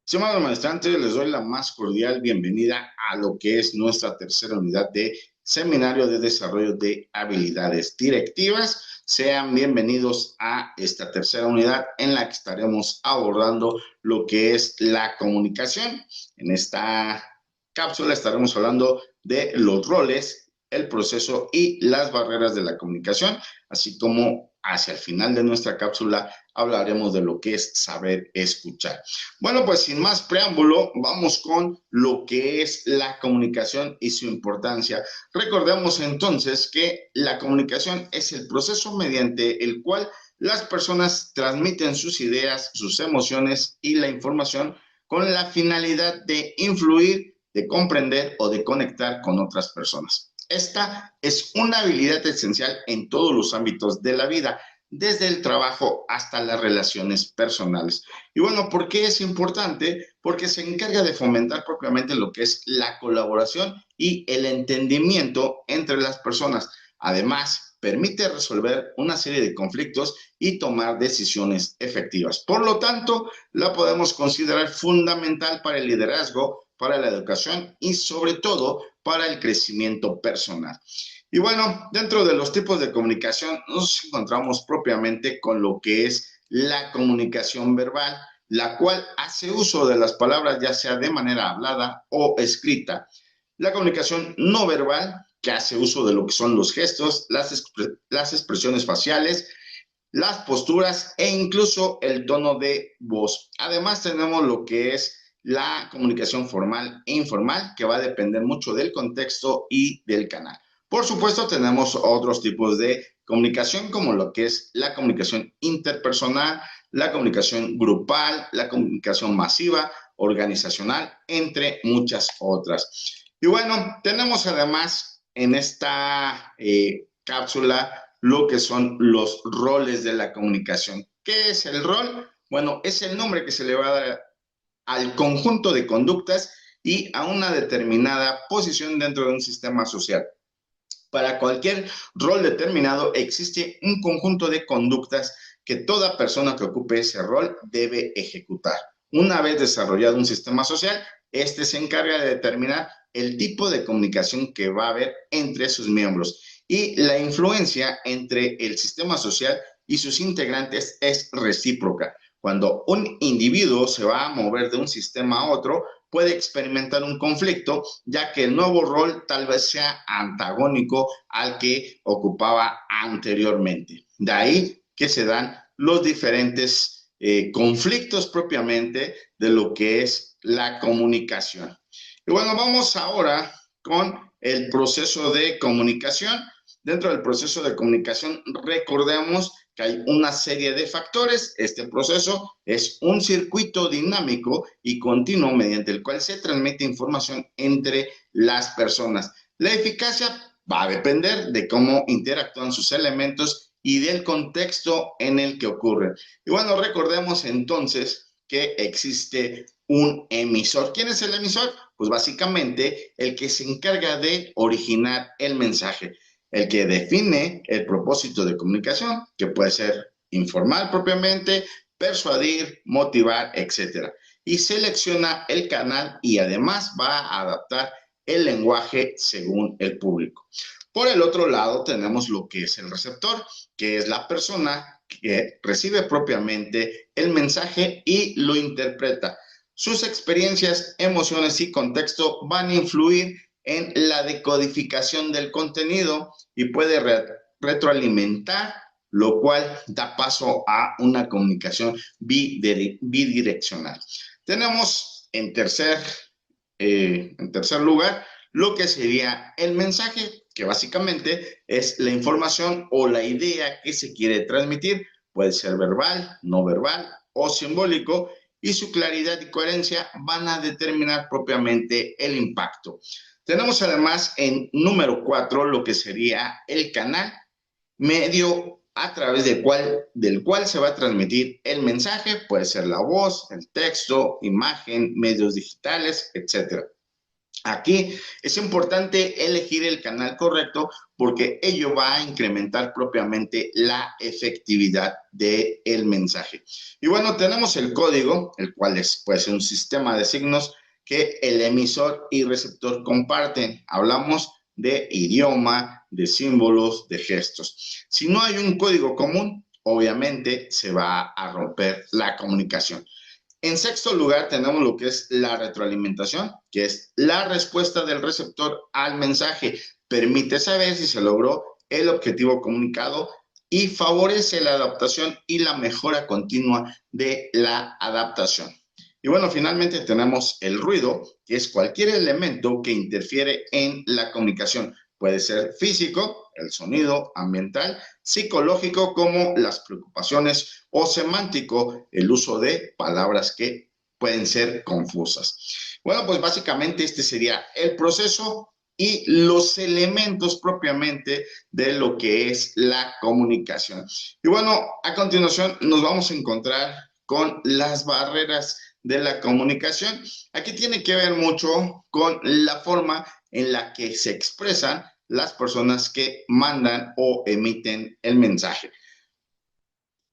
Estimados maestrantes, les doy la más cordial bienvenida a lo que es nuestra tercera unidad de Seminario de Desarrollo de Habilidades Directivas. Sean bienvenidos a esta tercera unidad en la que estaremos abordando lo que es la comunicación. En esta cápsula estaremos hablando de los roles, el proceso y las barreras de la comunicación, así como hacia el final de nuestra cápsula hablaremos de lo que es saber escuchar. Bueno, pues sin más preámbulo, vamos con lo que es la comunicación y su importancia. Recordemos entonces que la comunicación es el proceso mediante el cual las personas transmiten sus ideas, sus emociones y la información con la finalidad de influir, de comprender o de conectar con otras personas. Esta es una habilidad esencial en todos los ámbitos de la vida, desde el trabajo hasta las relaciones personales. Y bueno, ¿por qué es importante? Porque se encarga de fomentar propiamente lo que es la colaboración y el entendimiento entre las personas. Además, permite resolver una serie de conflictos y tomar decisiones efectivas. Por lo tanto, la podemos considerar fundamental para el liderazgo, para la educación y sobre todo para el crecimiento personal. Y bueno, dentro de los tipos de comunicación nos encontramos propiamente con lo que es la comunicación verbal, la cual hace uso de las palabras ya sea de manera hablada o escrita. La comunicación no verbal, que hace uso de lo que son los gestos, las expresiones faciales, las posturas e incluso el tono de voz. Además tenemos lo que es la comunicación formal e informal, que va a depender mucho del contexto y del canal. Por supuesto, tenemos otros tipos de comunicación, como lo que es la comunicación interpersonal, la comunicación grupal, la comunicación masiva, organizacional, entre muchas otras. Y bueno, tenemos además en esta cápsula lo que son los roles de la comunicación. ¿Qué es el rol? Bueno, es el nombre que se le va a dar al conjunto de conductas y a una determinada posición dentro de un sistema social. Para cualquier rol determinado existe un conjunto de conductas que toda persona que ocupe ese rol debe ejecutar. Una vez desarrollado un sistema social, este se encarga de determinar el tipo de comunicación que va a haber entre sus miembros y la influencia entre el sistema social y sus integrantes es recíproca. Cuando un individuo se va a mover de un sistema a otro, puede experimentar un conflicto, ya que el nuevo rol tal vez sea antagónico al que ocupaba anteriormente. De ahí que se dan los diferentes conflictos propiamente de lo que es la comunicación. Y bueno, vamos ahora con el proceso de comunicación. Dentro del proceso de comunicación, recordemos que hay una serie de factores. Este proceso es un circuito dinámico y continuo mediante el cual se transmite información entre las personas. La eficacia va a depender de cómo interactúan sus elementos y del contexto en el que ocurren. Y bueno, recordemos entonces que existe un emisor. ¿Quién es el emisor? Pues básicamente el que se encarga de originar el mensaje, el que define el propósito de comunicación, que puede ser informal propiamente, persuadir, motivar, etcétera. Y selecciona el canal y además va a adaptar el lenguaje según el público. Por el otro lado tenemos lo que es el receptor, que es la persona que recibe propiamente el mensaje y lo interpreta. Sus experiencias, emociones y contexto van a influir en la decodificación del contenido y puede retroalimentar, lo cual da paso a una comunicación bidireccional. Tenemos en tercer lugar lo que sería el mensaje, que básicamente es la información o la idea que se quiere transmitir. Puede ser verbal, no verbal o simbólico, y su claridad y coherencia van a determinar propiamente el impacto. Tenemos además en número 4 lo que sería el canal, medio a través del cual se va a transmitir el mensaje. Puede ser la voz, el texto, imagen, medios digitales, etcétera. Aquí es importante elegir el canal correcto porque ello va a incrementar propiamente la efectividad del mensaje. Y bueno, tenemos el código, el cual es pues un sistema de signos que el emisor y receptor comparten. Hablamos de idioma, de símbolos, de gestos. Si no hay un código común, obviamente se va a romper la comunicación. En sexto lugar, tenemos lo que es la retroalimentación, que es la respuesta del receptor al mensaje. Permite saber si se logró el objetivo comunicado y favorece la adaptación y la mejora continua de la adaptación. Y bueno, finalmente tenemos el ruido, que es cualquier elemento que interfiere en la comunicación. Puede ser físico, el sonido ambiental, psicológico como las preocupaciones o semántico, el uso de palabras que pueden ser confusas. Bueno, pues básicamente este sería el proceso y los elementos propiamente de lo que es la comunicación. Y bueno, a continuación nos vamos a encontrar con las barreras de la comunicación. Aquí tiene que ver mucho con la forma en la que se expresan las personas que mandan o emiten el mensaje.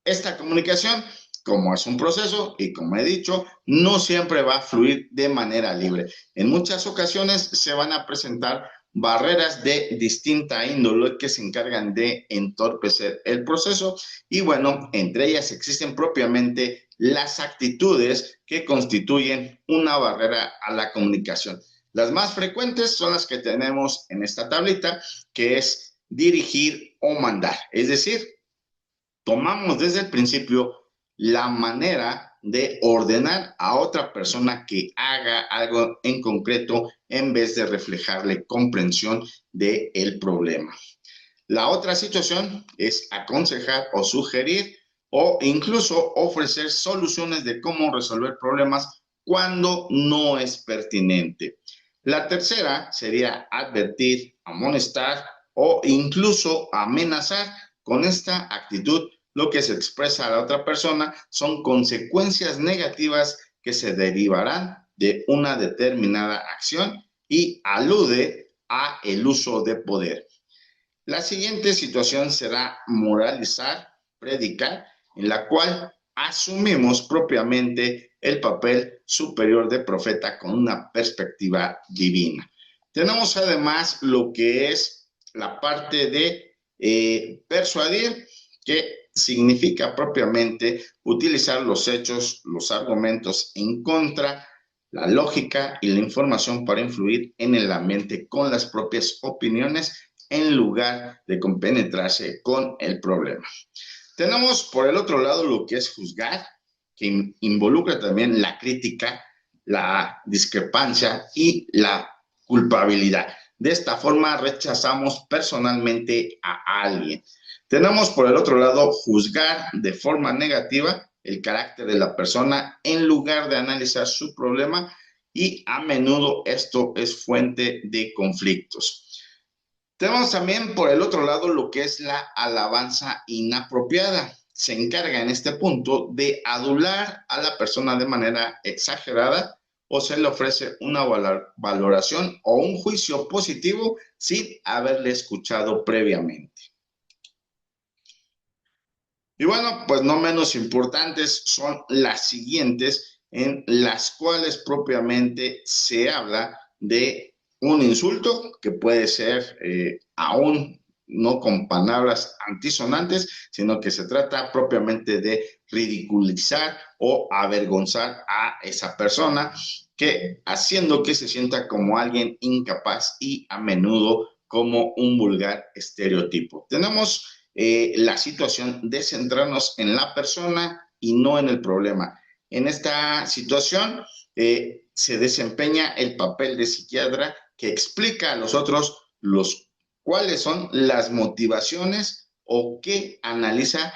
Esta comunicación, como es un proceso y como he dicho, no siempre va a fluir de manera libre. En muchas ocasiones se van a presentar barreras de distinta índole que se encargan de entorpecer el proceso y bueno, entre ellas existen propiamente las actitudes que constituyen una barrera a la comunicación. Las más frecuentes son las que tenemos en esta tablita, que es dirigir o mandar, es decir, tomamos desde el principio la manera de ordenar a otra persona que haga algo en concreto en vez de reflejarle comprensión del problema. La otra situación es aconsejar o sugerir o incluso ofrecer soluciones de cómo resolver problemas cuando no es pertinente. La tercera sería advertir, amonestar o incluso amenazar. Con esta actitud, lo que se expresa a la otra persona son consecuencias negativas que se derivarán de una determinada acción y alude a el uso de poder. La siguiente situación será moralizar, predicar, en la cual asumimos propiamente el papel superior de profeta con una perspectiva divina. Tenemos además lo que es la parte de persuadir, que significa propiamente utilizar los hechos, los argumentos en contra, la lógica y la información para influir en el ambiente con las propias opiniones en lugar de compenetrarse con el problema. Tenemos por el otro lado lo que es juzgar, que involucra también la crítica, la discrepancia y la culpabilidad. De esta forma rechazamos personalmente a alguien. Tenemos por el otro lado juzgar de forma negativa el carácter de la persona en lugar de analizar su problema y a menudo esto es fuente de conflictos. Tenemos también por el otro lado lo que es la alabanza inapropiada. Se encarga en este punto de adular a la persona de manera exagerada o se le ofrece una valoración o un juicio positivo sin haberle escuchado previamente. Y bueno, pues no menos importantes son las siguientes, en las cuales propiamente se habla de un insulto que puede ser aún no con palabras antisonantes, sino que se trata propiamente de ridiculizar o avergonzar a esa persona, que haciendo que se sienta como alguien incapaz y a menudo como un vulgar estereotipo. Tenemos la situación de centrarnos en la persona y no en el problema. En esta situación se desempeña el papel de psiquiatra que explica a los otros cuáles son las motivaciones o que analiza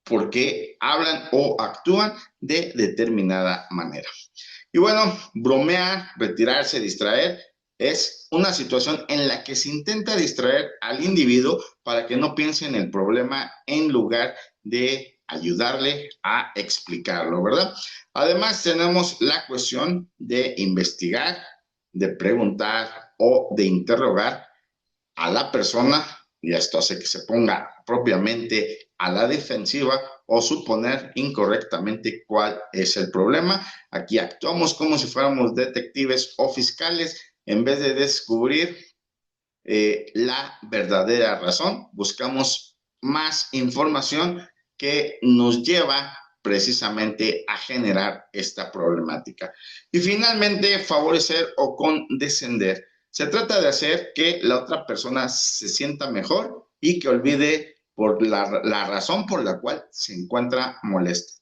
por qué hablan o actúan de determinada manera. Y bueno, bromear, retirarse, distraer, es una situación en la que se intenta distraer al individuo para que no piense en el problema en lugar de ayudarle a explicarlo, ¿verdad? Además, tenemos la cuestión de investigar, de preguntar o de interrogar a la persona, y esto hace que se ponga propiamente a la defensiva o suponer incorrectamente cuál es el problema. Aquí actuamos como si fuéramos detectives o fiscales en vez de descubrir la verdadera razón. Buscamos más información que nos lleva precisamente a generar esta problemática. Y finalmente, favorecer o condescender. Se trata de hacer que la otra persona se sienta mejor y que olvide por la razón por la cual se encuentra molesta.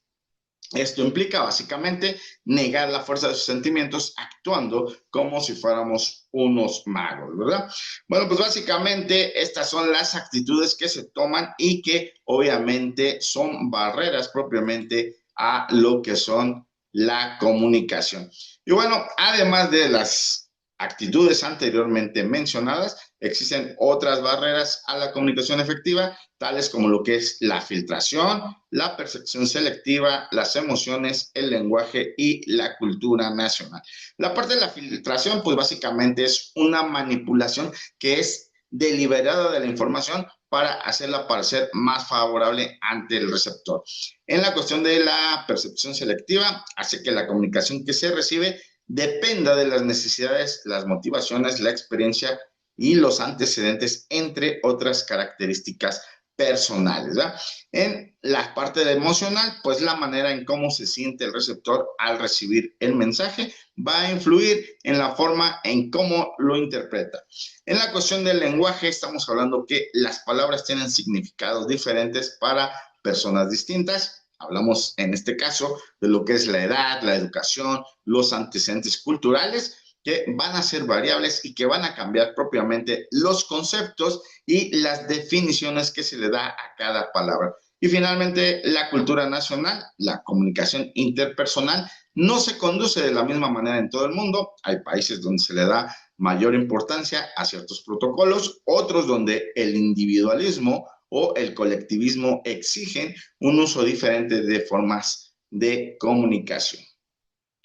Esto implica básicamente negar la fuerza de sus sentimientos actuando como si fuéramos unos magos, ¿verdad? Bueno, pues básicamente estas son las actitudes que se toman y que obviamente son barreras propiamente a lo que son la comunicación. Y bueno, además de las actitudes anteriormente mencionadas, existen otras barreras a la comunicación efectiva, tales como lo que es la filtración, la percepción selectiva, las emociones, el lenguaje y la cultura nacional. La parte de la filtración, pues básicamente es una manipulación que es deliberada de la información para hacerla parecer más favorable ante el receptor. En la cuestión de la percepción selectiva, hace que la comunicación que se recibe dependa de las necesidades, las motivaciones, la experiencia y los antecedentes, entre otras características personales, ¿verdad? En la parte de emocional, pues la manera en cómo se siente el receptor al recibir el mensaje va a influir en la forma en cómo lo interpreta. En la cuestión del lenguaje, estamos hablando que las palabras tienen significados diferentes para personas distintas. Hablamos en este caso de lo que es la edad, la educación, los antecedentes culturales, que van a ser variables y que van a cambiar propiamente los conceptos y las definiciones que se le da a cada palabra. Y finalmente, la cultura nacional, la comunicación interpersonal, no se conduce de la misma manera en todo el mundo. Hay países donde se le da mayor importancia a ciertos protocolos, otros donde el individualismo o el colectivismo exigen un uso diferente de formas de comunicación.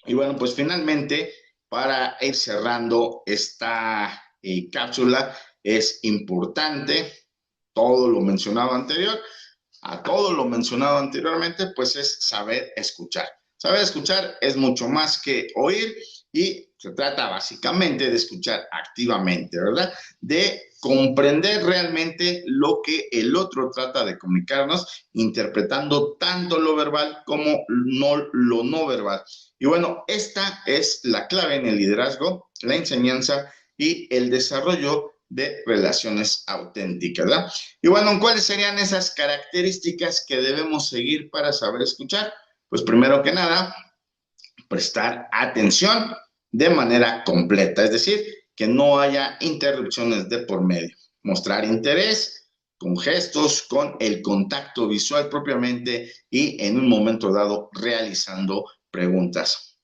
Y bueno, pues finalmente, para ir cerrando esta cápsula, es importante todo lo mencionado anterior, a todo lo mencionado anteriormente, pues es saber escuchar. Saber escuchar es mucho más que oír y se trata básicamente de escuchar activamente, ¿verdad? De comprender realmente lo que el otro trata de comunicarnos, interpretando tanto lo verbal como lo no verbal. Y bueno, esta es la clave en el liderazgo, la enseñanza y el desarrollo de relaciones auténticas, ¿verdad? Y bueno, ¿cuáles serían esas características que debemos seguir para saber escuchar? Pues primero que nada, prestar atención de manera completa, es decir, que no haya interrupciones de por medio. Mostrar interés con gestos, con el contacto visual propiamente y en un momento dado realizando preguntas.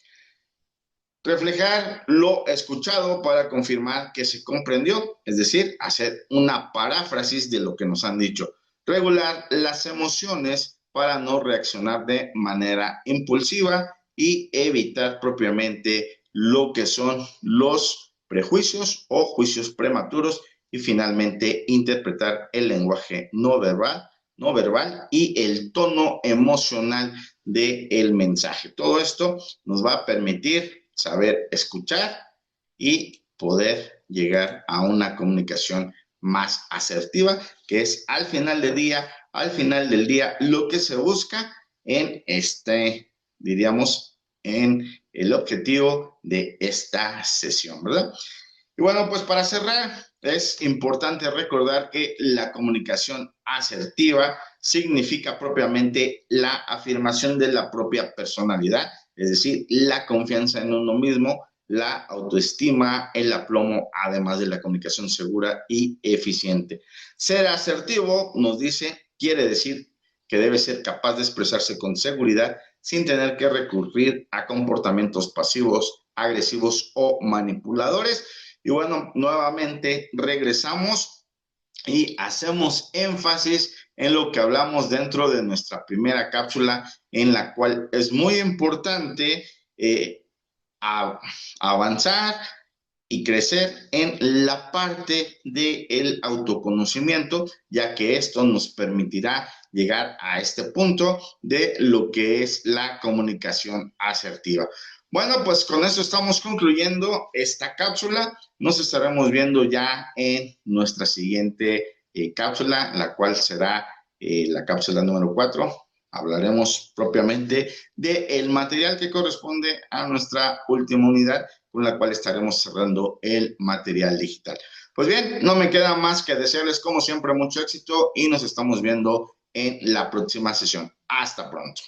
Reflejar lo escuchado para confirmar que se comprendió, es decir, hacer una paráfrasis de lo que nos han dicho. Regular las emociones para no reaccionar de manera impulsiva y evitar propiamente lo que son los prejuicios o juicios prematuros y finalmente interpretar el lenguaje no verbal y el tono emocional del mensaje. Todo esto nos va a permitir saber escuchar y poder llegar a una comunicación más asertiva, que es al final del día, lo que se busca en diríamos, en el objetivo de esta sesión, ¿verdad? Y bueno, pues para cerrar, es importante recordar que la comunicación asertiva significa propiamente la afirmación de la propia personalidad, es decir, la confianza en uno mismo, la autoestima, el aplomo, además de la comunicación segura y eficiente. Ser asertivo, nos dice, quiere decir que debe ser capaz de expresarse con seguridad sin tener que recurrir a comportamientos pasivos, agresivos o manipuladores. Y bueno, nuevamente regresamos y hacemos énfasis en lo que hablamos dentro de nuestra primera cápsula, en la cual es muy importante avanzar y crecer en la parte del autoconocimiento, ya que esto nos permitirá llegar a este punto de lo que es la comunicación asertiva. Bueno, pues con eso estamos concluyendo esta cápsula. Nos estaremos viendo ya en nuestra siguiente cápsula, la cual será la cápsula número 4. Hablaremos propiamente del material que corresponde a nuestra última unidad, con la cual estaremos cerrando el material digital. Pues bien, no me queda más que desearles como siempre mucho éxito y nos estamos viendo en la próxima sesión. Hasta pronto.